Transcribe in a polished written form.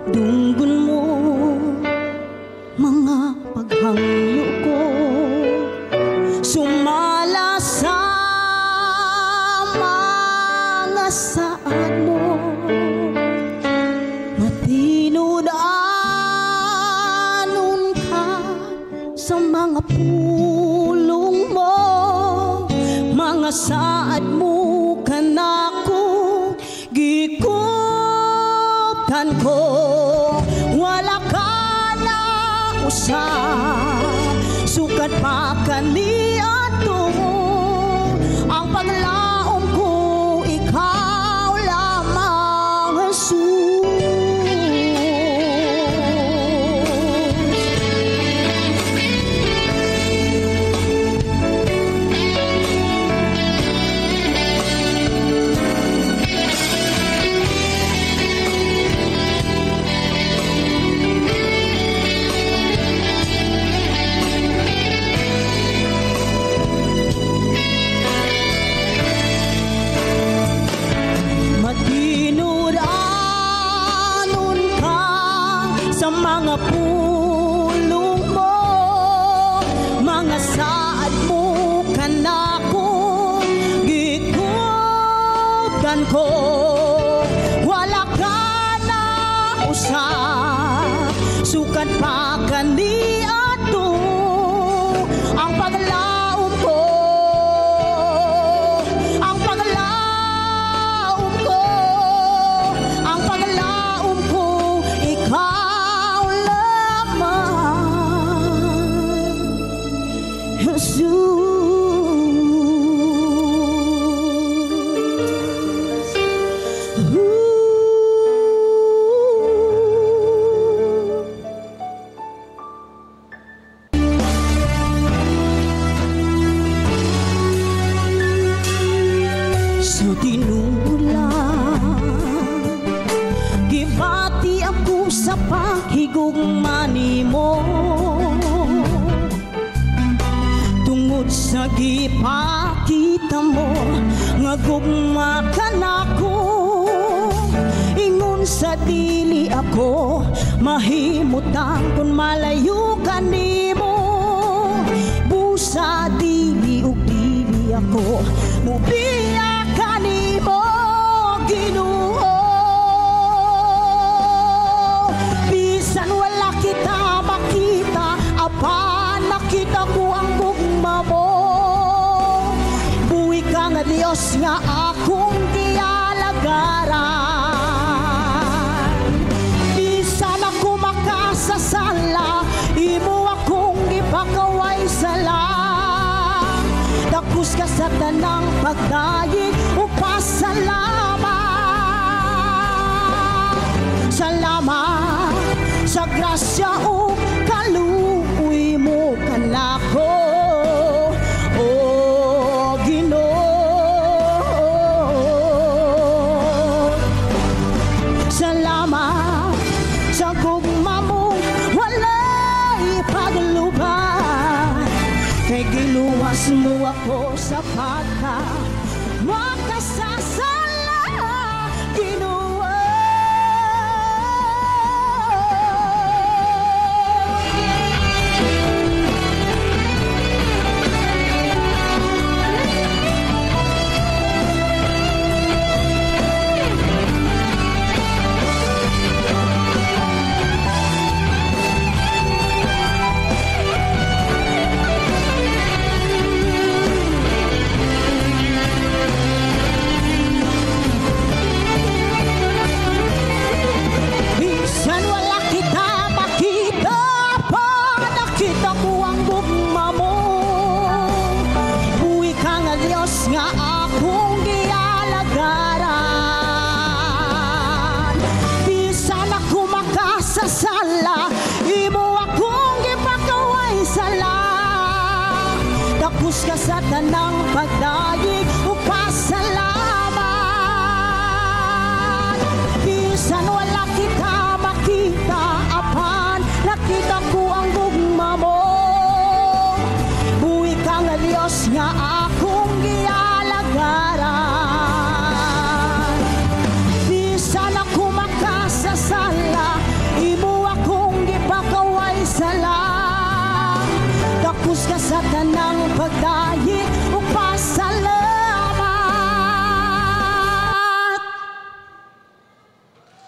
Dunggon mo mga paghangyo ko, sumala sa mga saad mo. Matinudanon ka sa mga pulong mo, mga saad mo kanako gikutan ko. Wala ka na usab, sukat pa kaniadto. Ang paglaom ko ikaw lamang, Jesus. Sa mga pulong mo, mga saad mo kanako gikutan ko. Wala ka na usab, sukat pa kaniadto. Ang paglaom ko, ang paglaom ko, ang paglaom ko ikaw sa tinulang gibati ako sa paghigugma nimo, tungod sa gipakita mo nga gugma ka nako. Ingon sa dili ako mahimutan kung malayo ka nimo. Busa dili ug dili ako mubiya ka nimo, Ginoo. Bisan wala kita makita, apan nakita ko ang gugma mo. Buhi ka nga Dios nga akong gialagaran. Bisan ako makasasala, imo akong gipakaway sala. Tapos ka sa tanang pagdayeg o pasalamat. Salamat sa grasya o kaluoy mo kanako, o Ginoo. Salamat sa gugma mo walay pagluban, kay giluwas mo ako sa pagka makasasala, Ginoo. Nga akong gialagaran. Bisan ako makasasala, imo akong gipakaway sala. Tapos ka sa tanang pagdayeg o pasalamat. Bisan wala kita makita, apan nakita